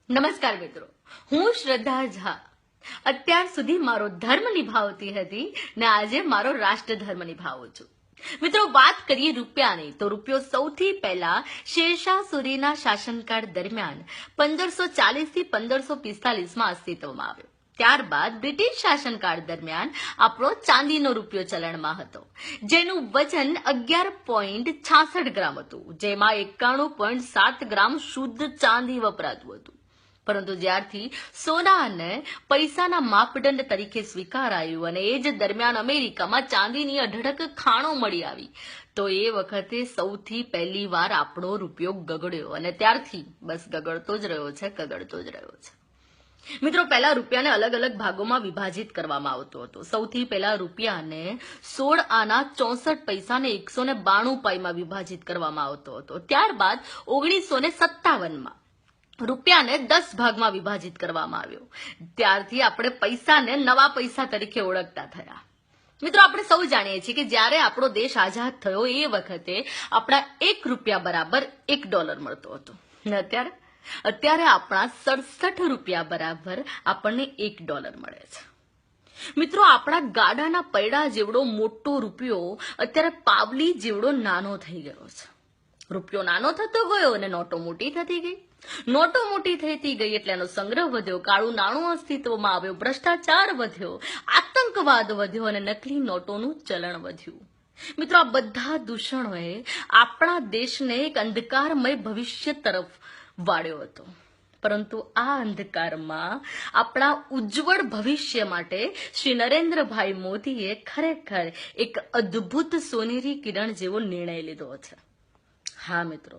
નમસ્કાર મિત્રો, હું શ્રદ્ધા ઝા અત્યાર સુધી મારો ધર્મ નિભાવતી હતી ને આજે મારો રાષ્ટ્ર ધર્મ નિભાવું છું. મિત્રો, વાત કરીએ રૂપિયાની તો રૂપિયો સૌથી પહેલા શેરશાહ સૂરીના શાસનકાળ દરમિયાન 1540 થી 1545માં અસ્તિત્વમાં આવ્યો. ત્યારબાદ બ્રિટિશ શાસનકાળ દરમિયાન આપણો ચાંદીનો રૂપિયો ચલણમાં હતો, જેનું વજન 11.66 ગ્રામ હતું, જેમાં 91.7 ગ્રામ શુદ્ધ ચાંદી વપરાતું હતું. પરંતુ જ્યારથી સોનાને પૈસાના માપદંડ તરીકે સ્વીકારાયું અને એ જ દરમિયાન અમેરિકામાં ચાંદીની અઢળક ખાણો મળી આવી, તો એ વખતે સૌથી પહેલી વાર આપણો રૂપિયો ગગડ્યો અને ત્યારથી બસ ગગડતો જ રહ્યો છે. મિત્રો, પહેલા રૂપિયાને અલગ અલગ ભાગોમાં વિભાજિત કરવામાં આવતો હતો. સૌથી પહેલા રૂપિયાને 16 આના 64 પૈસાને 192 પાઈમાં વિભાજિત કરવામાં આવતો હતો. ત્યારબાદ 1957માં રૂપિયાને 10 ભાગમાં વિભાજિત કરવામાં આવ્યો. ત્યારથી આપણે પૈસાને નવા પૈસા તરીકે ઓળખતા થયા. મિત્રો, આપણે સૌ જાણીએ છીએ કે જ્યારે આપણો દેશ આઝાદ થયો એ વખતે આપણા 1 રૂપિયા બરાબર $1 મળતો હતો. અત્યારે આપણા 67 રૂપિયા બરાબર આપણને $1 મળે છે. મિત્રો, આપણા ગાડાના પૈડા જેવડો મોટો રૂપિયો અત્યારે પાવલી જેવડો નાનો થઈ ગયો છે. રૂપિયો નાનો થતો ગયો અને નોટો મોટી થતી ગઈ. નોટો મોટી થતી ગઈ એટલે એનો સંગ્રહ વધ્યો, કાળું નાણું અસ્તિત્વમાં આવ્યો, ભ્રષ્ટાચાર વધ્યો, આતંકવાદ વધ્યો અને નકલી નોટોનું ચલણ વધ્યું. મિત્રો, આ બધા દૂષણોએ આપણા દેશને એક અંધકારમય ભવિષ્ય તરફ વાળ્યો હતો. પરંતુ આ અંધકારમાં આપણા ઉજ્જવળ ભવિષ્ય માટે શ્રી નરેન્દ્રભાઈ મોદીએ ખરેખર એક અદ્ભુત સોનેરી કિરણ જેવો નિર્ણય લીધો છે. હા મિત્રો,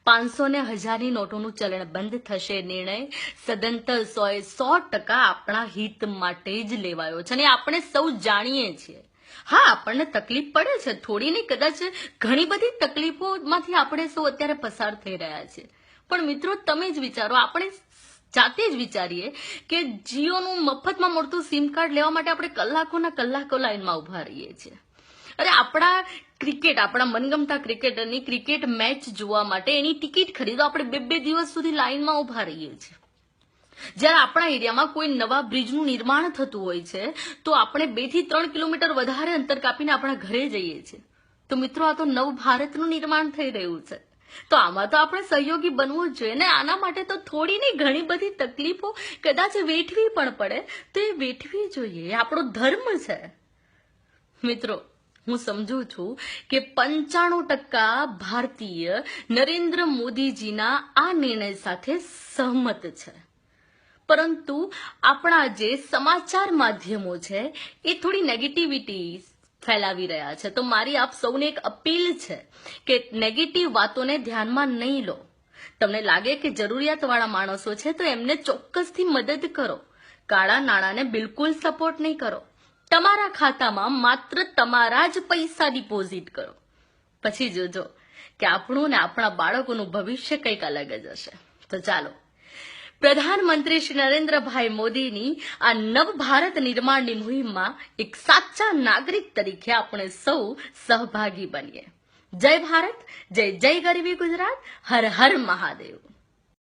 500 ને 1000ની નોટોનું ચલણ બંધ થશે. નિર્ણય સદંતર 100% આપણા હિત માટે જ લેવાયો છે અને આપણે સૌ જાણીએ છીએ. હા, આપણને તકલીફ પડે છે, થોડી નહીં કદાચ ઘણી બધી તકલીફોમાંથી આપણે સૌ અત્યારે પસાર થઈ રહ્યા છીએ. પણ મિત્રો, તમે જ વિચારો, આપણે જાતે જ વિચારીએ કે જીઓનું મફતમાં મળતું સિમ કાર્ડ લેવા માટે આપણે કલાકોના કલાકો લાઈનમાં ઉભા રહીએ છીએ. અરે, આપણા મનગમતા ક્રિકેટરની ક્રિકેટ મેચ જોવા માટે એની ટિકિટ ખરીદો આપણે 2 દિવસ સુધી લાઈનમાં ઉભા રહીએ છીએ. જ્યારે આપણા એરિયામાં કોઈ નવા બ્રિજનું નિર્માણ થતું હોય છે તો આપણે 2 થી 3 કિલોમીટર વધારે અંતર કાપીને આપણા ઘરે જઈએ છીએ. તો મિત્રો, આ તો નવ ભારતનું નિર્માણ થઈ રહ્યું છે. તો આમાં તો આપણે સહયોગી બનવું જ જોઈએ ને. આના માટે તો થોડી નહીં ઘણી બધી તકલીફો કદાચ વેઠવી પણ પડે તો એ વેઠવી જોઈએ, એ આપણો ધર્મ છે. મિત્રો, હું સમજુ છું કે 95% ભારતીય નરેન્દ્ર મોદીજીના આ નિર્ણય સાથે સહમત છે. પરંતુ આપણા જે સમાચાર માધ્યમો છે એ થોડી નેગેટિવિટી ફેલાવી રહ્યા છે. તો મારી આપ સૌને એક અપીલ છે કે નેગેટિવ વાતોને ધ્યાનમાં નહીં લો. તમને લાગે કે જરૂરિયાતવાળા માણસો છે તો એમને ચોક્કસથી મદદ કરો. કાળા નાણાંને બિલકુલ સપોર્ટ નહીં કરો. તમારા ખાતામાં માત્ર તમારા જ પૈસા ડિપોઝિટ કરો. પછી જોજો કે આપણું ને આપણા બાળકોનું ભવિષ્ય કંઈક અલગ જ હશે. તો ચાલો, પ્રધાનમંત્રી શ્રી નરેન્દ્રભાઈ મોદીની આ નવ ભારત નિર્માણની મુહિમમાં એક સાચા નાગરિક તરીકે આપણે સૌ સહભાગી બનીએ. જય ભારત, જય જય ગરવી ગુજરાત, હર હર મહાદેવ.